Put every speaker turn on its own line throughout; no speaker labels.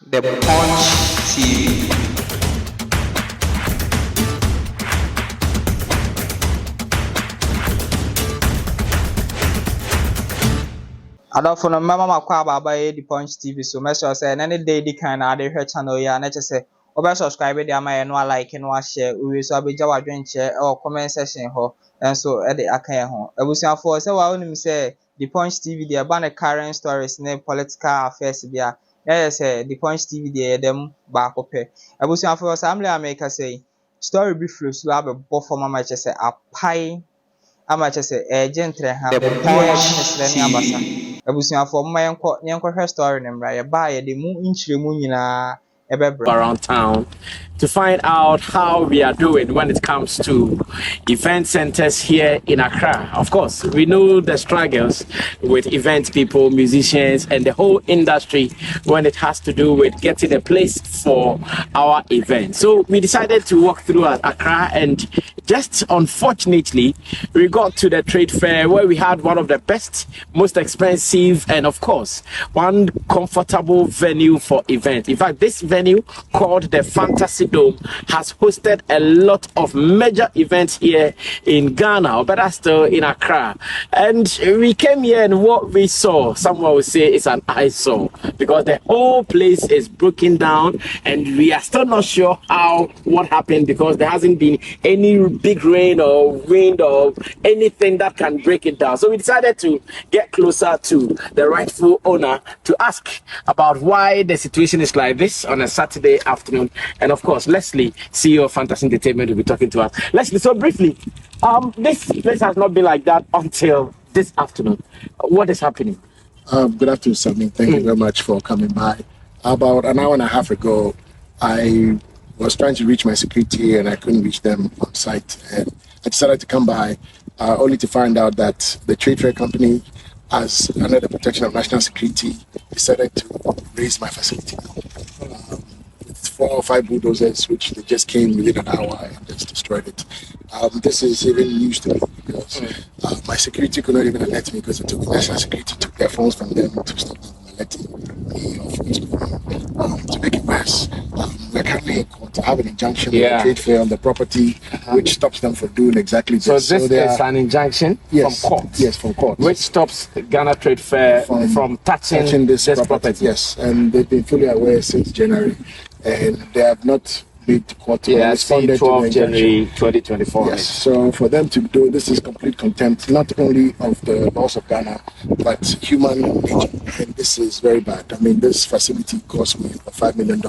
The Punch TV. Adolfo no mama makwa baba the Punch TV so make sure say any day di kan na dey hwe channel ya na che say obe subscribe dey ama no like no share we so abeja wadwenche e comment section ho enso e dey aka ho abusuafo say wa onim say the Punch TV dey ba na current stories ne political affairs bia yes the Punch TV dey dem ba akopɛ abusuafo say amle america say story bi flow so abebo for mama che say apai ama che say gentle ha the Punch TV abusuafo mma yenkɔ story ne mmra ye ba ye de mu nkyiremu nyinaa
around town to find out how we are doing when it comes to event centers here in Accra. Of course, we know the struggles with event people, musicians, and the whole industry when it has to do with getting a place for our event. So we decided to walk through Accra, and just unfortunately, we got to the trade fair where we had one of the best, most expensive, and of course, one comfortable venue for event. In fact, this venue called the Fantasy Dome has hosted a lot of major events here in Ghana, or better still in Accra. And we came here and what we saw, someone would say it's an eyesore because the whole place is broken down and we are still not sure what happened because there hasn't been any big rain or wind or anything that can break it down. So we decided to get closer to the rightful owner to ask about why the situation is like this on a Saturday afternoon. And of course, Leslie, CEO of Fantasy Entertainment, will be talking to us. Leslie, so briefly, this place has not been like that until this afternoon. What is happening?
Good afternoon, Sammy. Thank you very much for coming by. About an hour and a half ago, I was trying to reach my security and I couldn't reach them on site. And I decided to come by only to find out that the trade fair company, as under the protection of national security, decided to raise my facility. With 4 or 5 bulldozers, which they just came within an hour and just destroyed it. This is even news to me because my security could not even alert me because the national security took their phones from them to stop them from alerting me or phones to make it worse. We're currently in court to have an injunction with the trade fair on the property, which stops them from doing exactly this.
So this is an injunction from court?
Yes, from court.
Which stops Ghana Trade Fair from touching this property?
Yes, and they've been fully aware since January, and they have not made the court responded
12
to the
January 2024.
Yes, so for them to do this is complete contempt, not only of the laws of Ghana, but human nature, and this is very bad. I mean, this facility cost me $5 million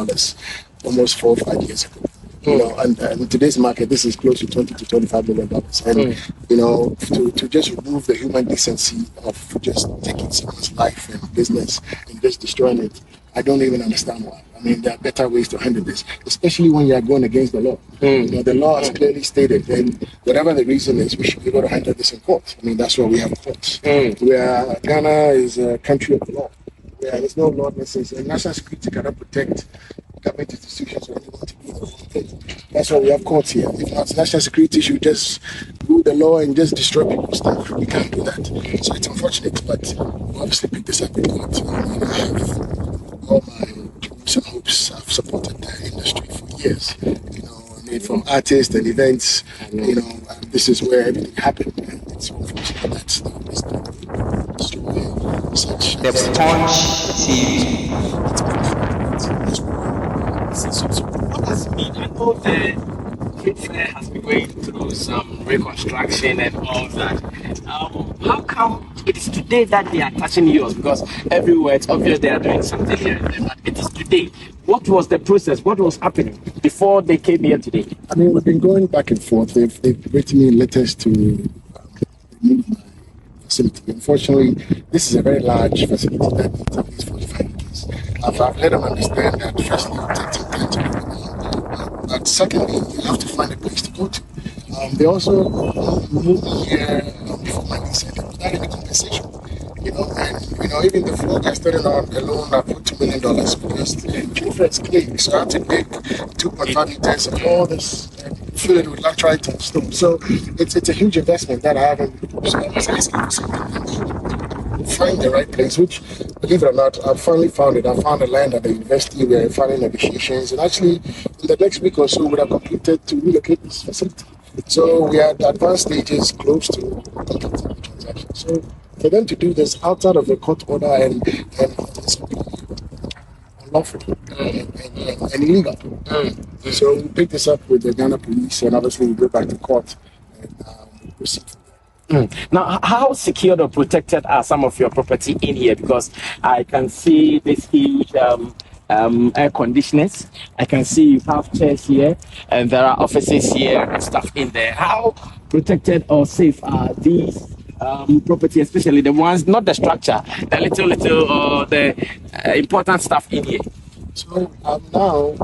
almost 4 or 5 years ago. You know, and in today's market, this is close to $20 to $25 million. And you know, to just remove the human decency of just taking someone's life and business and just destroying it, I don't even understand why. I mean, there are better ways to handle this, especially when you are going against the law. You know, the law is clearly stated, and whatever the reason is, we should be able to handle this in court. I mean, that's why we have courts. Where Ghana is a country of law, where there's no lawlessness, and national security cannot protect government institutions or anyone to be in the wrong thing. That's why we have courts here. If not, national security should just rule the law and just destroy people's stuff. We can't do that. So it's unfortunate, but we obviously pick this up in court. And I have all my dreams and hopes. I've supported the industry for years. You know, I mean, from artists and events, you know, this is where everything happened. And it's unfortunate that's the destroy such.
The Punch TV.
So what has been? I know the trade fair has been going through some reconstruction and all that. How come it is today that they are touching yours? Because everywhere it's obvious they are doing something here and there, but it is today. What was the process? What was happening before they came here today?
I mean, we've been going back and forth. They've written me letters to remove my facility. Unfortunately, this is a very large facility that needs at least 45 acres. I've let them understand that firstly, it takes some time to move around. But secondly, you have to find a place to go to. They also moved me here before my lease ended without any compensation. You know, and you know, even the floor I started on alone, I put $2 million because the trade fair is clean. So I had to dig 2.5 meters of all this and fill it with laterite and stone. So it's a huge investment that I haven't. So I was asking for something. find the right place, which, believe it or not, I've finally found it. I found the land at the university. We are finally negotiations, and actually, in the next week or so, we have completed to relocate this facility. So we are at advanced stages, close to completing the transaction. So for them to do this outside of the court order and it's unlawful and illegal. So we pick this up with the Ghana police, and obviously we go back to court and we proceed.
Now, how secured or protected are some of your property in here? Because I can see this huge air conditioners. I can see you have chairs here, and there are offices here and stuff in there. How protected or safe are these property, especially the ones, not the structure, the little the important stuff in here?
So now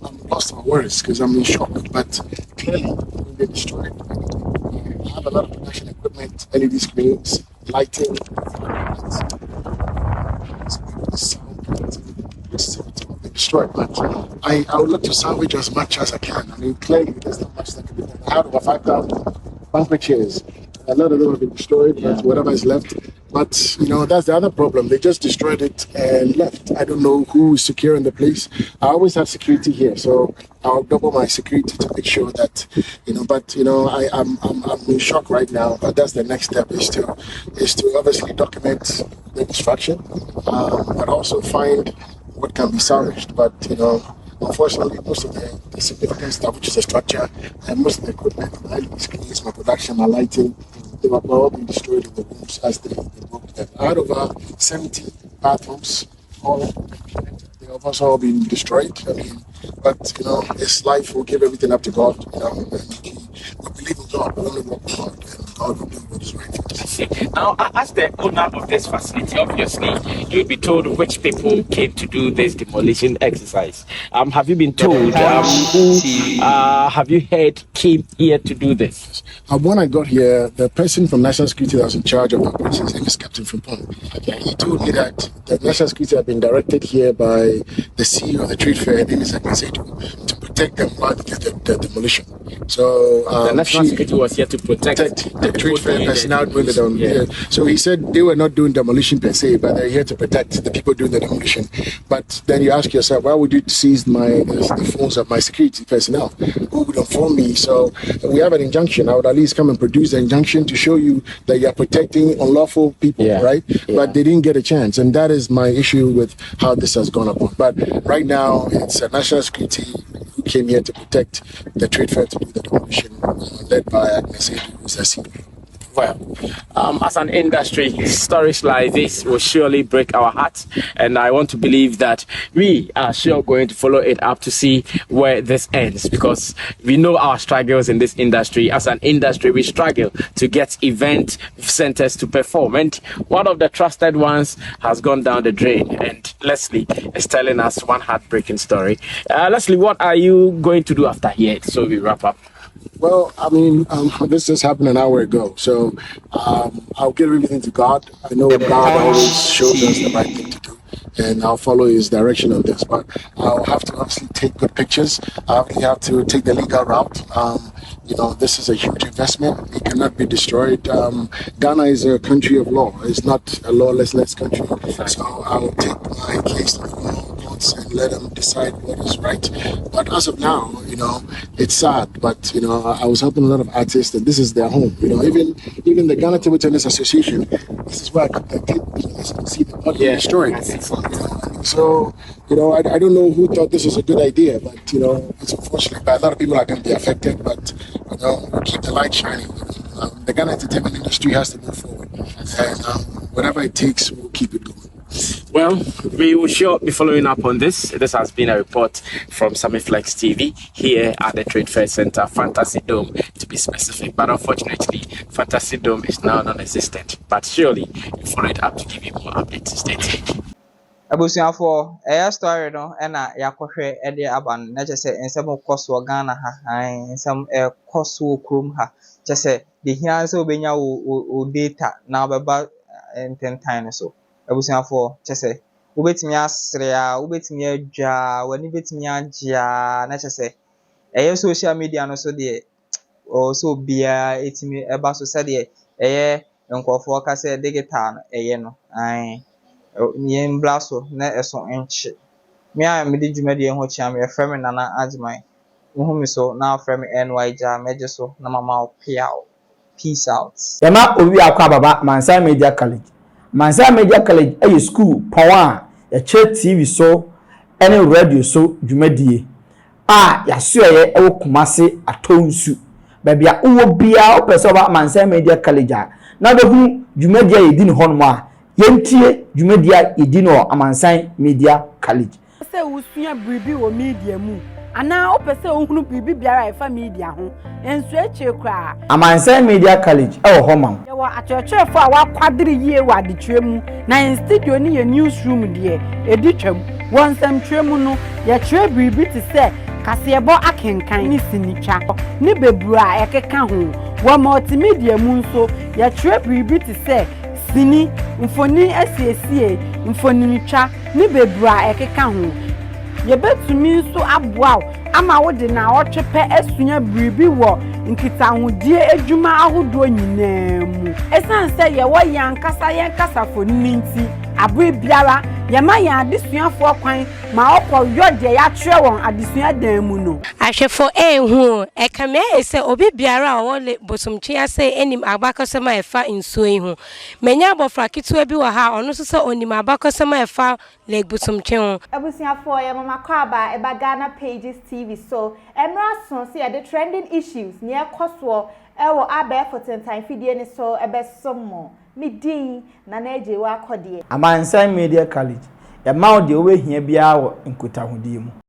I'm lost for words because I'm in shock. But clearly, when they destroyed, I have a lot of production equipment, LED screens, lighting, destroyed. But I would look to salvage as much as I can. I mean, clearly, there's not much that can be done. I have over 5,000 banquet chairs. A lot of them have been destroyed, but whatever is left. But, you know, that's the other problem. They just destroyed it and left. I don't know who is securing the place. I always have security here, so I'll double my security to make sure that, you know, but, you know, I'm in shock right now. But that's the next step is to obviously document the destruction, but also find what can be salvaged. But, you know, unfortunately, most of the significant stuff, which is the structure, and most of the equipment, my screens, my production, my lighting, they were all being destroyed in the rooms as they broke them. I had over 70 bathrooms, they have also all been destroyed. I mean, but, you know, it's life. We'll give everything up to God, you know, and we believe in God, we only work with God, and God will do what is right for us.
Now, as the owner of this facility, obviously, you'll be told which people came to do this demolition exercise. Have you been told who have you heard came here to do this?
When I got here, the person from National Security that was in charge of the operations, his name is Captain Frimpong. Okay. He told me that the National Security had been directed here by the CEO of the trade fair, and his nkansah, to protect them while they did the demolition. So
the National Security was here to protect
the trade fair personnel doing it on here. So he said they were not doing demolition per se, but they're here to protect the people doing the demolition. But then you ask yourself, why would you seize the phones of my security personnel? Who would inform me? So we have an injunction. I would at least come and produce the injunction to show you that you're protecting unlawful people, right? Yeah. But they didn't get a chance, and that is my issue with how this has gone upon. But right now, it's a national security who came here to protect the trade fair to do the demolition, led by Addo, who's the CEO.
Well, as an industry, stories like this will surely break our hearts, and I want to believe that we are sure going to follow it up to see where this ends, because we know our struggles in this industry. As an industry, we struggle to get event centers to perform, and one of the trusted ones has gone down the drain, and Leslie is telling us one heartbreaking story. Leslie, what are you going to do after here, so we wrap up?
Well, I mean, this just happened an hour ago, so I'll give everything to God. I know God always shows us the right thing to do, and I'll follow His direction on this. But I'll have to obviously take good pictures. I'll have to take the legal route. You know, this is a huge investment. It cannot be destroyed. Ghana is a country of law. It's not a lawless country. So I'll take my case to the law courts and let them decide what is right. But as of now, you know, it's sad. But, you know, I was helping a lot of artists, and this is their home. You know, even the Ghana Table Tennis Association, this is where I got the table, see the body destroyed. So, you know, I don't know who thought this was a good idea, but, you know, it's unfortunate. But a lot of people are going to be affected, but, you know, we'll keep the light shining. The Ghana entertainment industry has to move forward. And whatever it takes, we'll keep it going.
Well, we will sure be following up on this. This has been a report from Samiflex TV here at the Trade Fair Center, Fantasy Dome to be specific. But unfortunately, Fantasy Dome is now non-existent. But surely, we follow it up to give you more updates. Stay tuned.
Abusuafo story no na yakɔhwɛ de aba no na kyerɛ sɛ nsɛm kɔ so Ghana ha nsɛm kɔ so kurom ha kyerɛ sɛ de hia sɛ obenya wo data na obɛba ntentan no so abusuafo kyerɛ sɛ wobetumi asere a wobetumi adwa wani betumi agye a na kyerɛ sɛ social media no so de so bia etimi eba so sɛ de nkurɔfoɔ ka sɛ digital no ɛyɛ no ae yɛn bra so na ɛso nkye me a mede dwumadie ho kyea me yɛfrɛ me Nana Agyeman wohu me so na afrɛ me NY Gya mɛgye so na mama wo peace out.
Yama owi akwa baba Mansa Media College. Mansa Media College a school power ya che TV so ene radio so dwumadie yaso ye ewo Kumase atonsu babia uwo bia opese oba Mansa Media College na behu dwumadie yedi ne hono a yentie dwumadie yedi no Mansa Media College
se usua bribi wo media mu ana opese ohunu bribi biara efa media ho ensu eche kra
Mansa Media College e wo homa
ye wa achochefo a wakwadire yie wa adetwemu na in studio ni ye newsroom de editwam wonsam twemu no ye kire bribi ti se kasebo akenkan ni sinitwa ni bebura ekeka ho wo multimedia mu nso ye kire bribi ti se sini mfoni asiesie mfoni nitwa ni bebura ekeka ho ye betumi nso aboa ama wo de na otwepe asunya bribi wo nkitahodie adwuma ahodo nyinaa mu esan se ye wo yankasa yankasa fo ninti abwe biara ye ma ya adesuafo kwan ma okọ yode ya twerɛ won adesua dan mu no
ahwefo ehu ekame ese obi biara wo le bosomtwe ase enim abakosema efa nsuo yi ho menya abofra ketewa bi wa ha ono so se onim abakosema efa le bosomtwe ho
abusuafo ye mama kwaba eba Ghana Pages TV so emra so se the trending issues ne ekoso ewo abefo tentan fidie ni so ebesomo midin na naje wa akode
Mansa Media College ya ma o de we hia bia wo nkotahudie mu